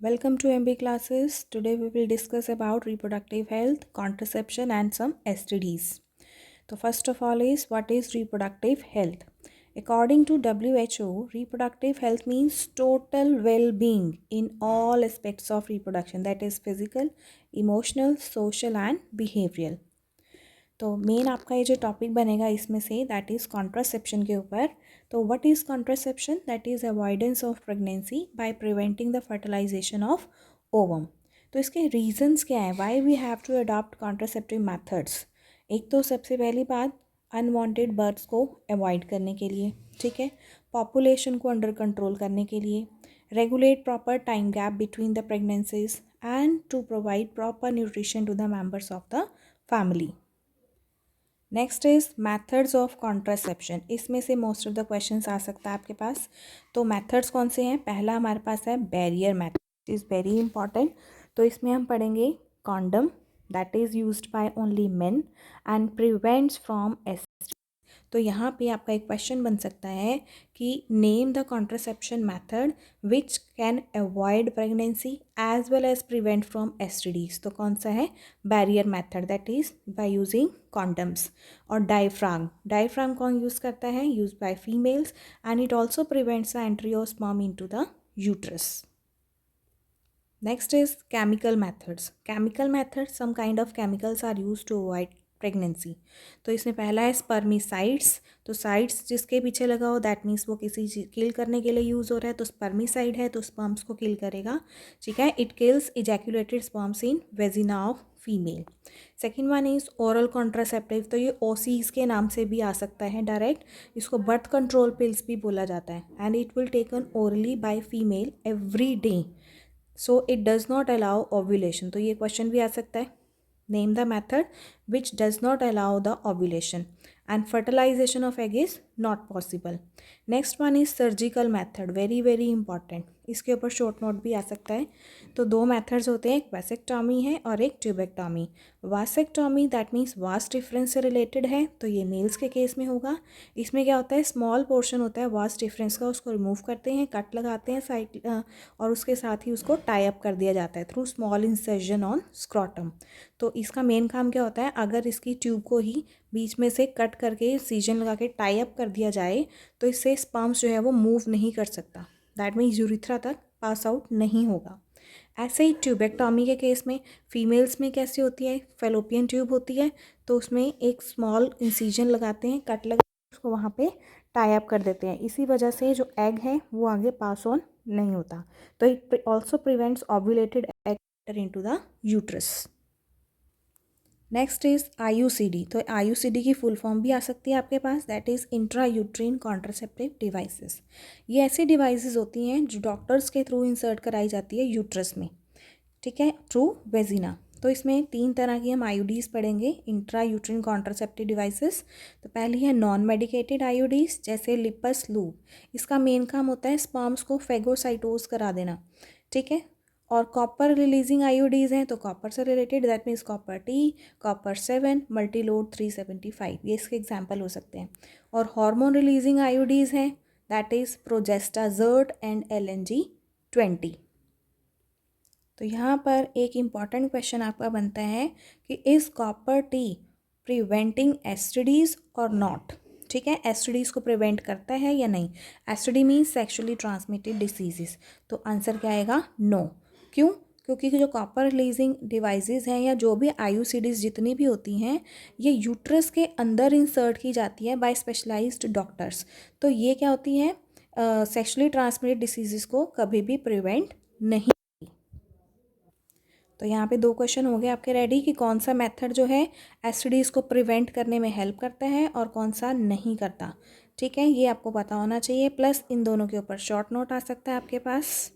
Welcome to MB classes. Today we will discuss about reproductive health, contraception and some STDs. So first of all is what is reproductive health? According to WHO, reproductive health means total well-being in all aspects of reproduction, that is physical, emotional, social and behavioral. तो main आपका ये जो topic बनेगा इसमें say that is contraception के ऊपर. तो what is contraception? That is avoidance of pregnancy by preventing the fertilisation of ovum. तो इसके रीजंस क्या है why we have to adopt contraceptive methods? एक तो सबसे पहली बात अनवांटेड बर्थ्स को अवॉइड करने के लिए, ठीक है, पॉपुलेशन को अंडर कंट्रोल करने के लिए, regulate proper time gap between the pregnancies and to provide proper nutrition to the members of the family. Next is methods of contraception. इसमें से मोस्ट ऑफ द क्वेश्चंस आ सकता है आपके पास. तो मेथड्स कौन से हैं? पहला हमारे पास है barrier method, is very important. तो इसमें हम पढ़ेंगे condom that is used by only main and prevents from S. तो यहाँ पे आपका एक क्वेश्चन बन सकता है कि name the contraception method which can avoid pregnancy as well as prevent from STDs. तो कौन सा है? Barrier method that is by using condoms. और डायफ्राम कौन यूज़ करता है? Use by females and it also prevents the entry of sperm into the uterus. Next is chemical methods. Chemical methods, some kind of chemicals are used to avoid pregnancy. तो इसमें पहला है स्पर्मिसाइड्स. तो sides जिसके पीछे लगा हो दैट मीन्स वो किसी चीज़ किल करने के लिए यूज़ हो रहा है. तो स्पर्मिसाइड है तो स्पर्म्स को किल करेगा, ठीक है. It kills ejaculated sperms in vagina of female. Second one is oral contraceptive. तो ये ओसीज के नाम से भी आ सकता है डायरेक्ट. इसको बर्थ कंट्रोल पिल्स भी बोला जाता है and it will taken orally by female every day. So it does not allow ovulation. तो ये क्वेश्चन भी आ सकता है. Name the method which does not allow the ovulation and fertilisation of egg is not possible. Next one is surgical method, very very important. इसके ऊपर short note भी आ सकता है. तो दो मेथड्स होते हैं, एक वैसेक्टॉमी है और एक tubectomy. Vasectomy that means vas deferens से रिलेटेड है, तो ये मेल्स के केस में होगा. इसमें क्या होता है? स्मॉल पोर्शन होता है वास डिफरेंस का, उसको रिमूव करते हैं, कट लगाते हैं साइड और उसके साथ ही उसको टाई अप कर दिया जाता है through small insertion on scrotum. तो इसका मेन काम क्या होता है? अगर इसकी ट्यूब को ही बीच में से कट करके सीजन लगा के टाई अप कर दिया जाए तो इससे स्पर्म्स जो है वो मूव नहीं कर सकता. दैट मीन्स यूरिथ्रा तक पास आउट नहीं होगा. ऐसे ही ट्यूबेक्टॉमी के केस में फीमेल्स में कैसी होती है? फेलोपियन ट्यूब होती है, तो उसमें एक स्मॉल इंसिजन लगाते हैं, कट लगा उसको वहाँ पे टाई अप कर देते हैं. इसी वजह से जो एग है वो आगे पास ऑन नहीं होता. तो it also prevents ovulated egg into the uterus. Next is IUCD. तो IUCD की फुल फॉर्म भी आ सकती है आपके पास, that is intra uterine contraceptive devices. ये ऐसी डिवाइसेस होती हैं जो डॉक्टर्स के थ्रू इंसर्ट कराई जाती है यूट्रस में, ठीक है, थ्रू वेजिना. तो इसमें तीन तरह की हम IUDs पढ़ेंगे, इंट्रा यूट्रीन कॉन्ट्रासेप्टिव डिवाइसेस. तो पहली है नॉन मेडिकेटेड IUDs जैसे लिपस लूब. इसका मेन काम होता है स्पर्म्स को फेगोसाइटोज करा देना, ठीक है. और कॉपर रिलीजिंग IUDs हैं तो कॉपर से related that means copper T, copper 7, Multiload 375, ये इसके एग्जाम्पल हो सकते हैं. और हार्मोन रिलीजिंग IUDs हैं दैट इज़ प्रोजेस्टाजर्ट एंड LNG-20. तो यहाँ पर एक इम्पॉर्टेंट क्वेश्चन आपका बनता है कि इज़ कॉपर टी प्रिवेंटिंग एसटीडीज़ और नॉट, ठीक है. एसटीडीज़ को प्रिवेंट करता है या नहीं? STD means sexually transmitted diseases. तो आंसर क्या आएगा? नो. क्यों? क्योंकि जो कॉपर रिलीजिंग डिवाइसेस हैं या जो भी IUCDs जितनी भी होती हैं ये यूट्रस के अंदर इंसर्ट की जाती है बाय स्पेशलाइज्ड डॉक्टर्स. तो ये क्या होती हैं? सेक्शुअली ट्रांसमिटेड डिसीजेस को कभी भी प्रिवेंट नहीं. तो यहाँ पे दो क्वेश्चन हो गए आपके रेडी कि कौन सा मेथड जो है एसटीडीज़ को प्रिवेंट करने में हेल्प करता है और कौन सा नहीं करता, ठीक है. ये आपको पता होना चाहिए. प्लस इन दोनों के ऊपर शॉर्ट नोट आ सकता है आपके पास.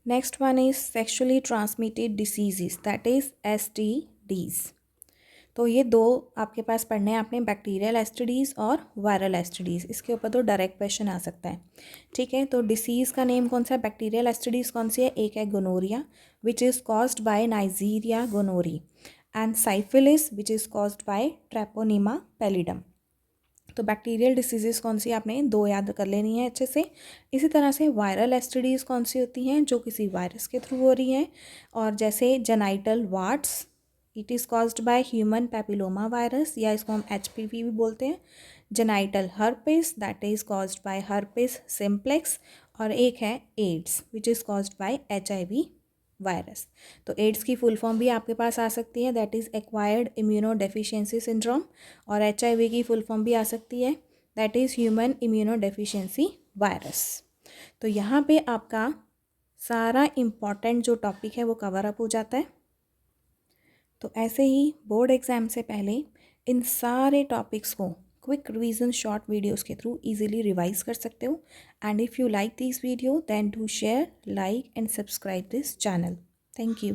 Next one is sexually transmitted diseases that is STDs. तो ये दो आपके पास पढ़ने हैं आपने, बैक्टीरियल एसटीडीज़ और वायरल एसटीडीज़. इसके ऊपर तो डायरेक्ट क्वेश्चन आ सकता है, ठीक है. तो डिसीज़ का नेम कौन सा है? बैक्टीरियल एसटीडीज़ कौन सी है? एक है gonorrhoea which is caused by Neisseria gonorrhoeae and syphilis which is caused by Treponema pallidum. तो बैक्टीरियल डिसीजेस कौन सी आपने 2 याद कर लेनी है अच्छे से। इसी तरह से वायरल एसटीडीज़ कौन सी होती हैं जो किसी वायरस के थ्रू हो रही हैं, और जैसे genital warts, it is caused by human papilloma virus, या इसको हम HPV भी बोलते हैं। Genital herpes, that is caused by herpes simplex. और एक है AIDS, which is caused by HIV virus. तो एड्स की फुल फॉर्म भी आपके पास आ सकती है, that is acquired immunodeficiency syndrome. और HIV की फुल फॉर्म भी आ सकती है, that is human immunodeficiency virus. तो यहाँ पे आपका सारा इम्पॉर्टेंट जो टॉपिक है वो कवर अप हो जाता है। तो ऐसे ही बोर्ड एग्ज़ाम से पहले इन सारे टॉपिक्स को क्विक रिवीजन शॉर्ट वीडियोस के थ्रू इजीली रिवाइज कर सकते हो। And if you like this video then do share, like and subscribe this channel. Thank you.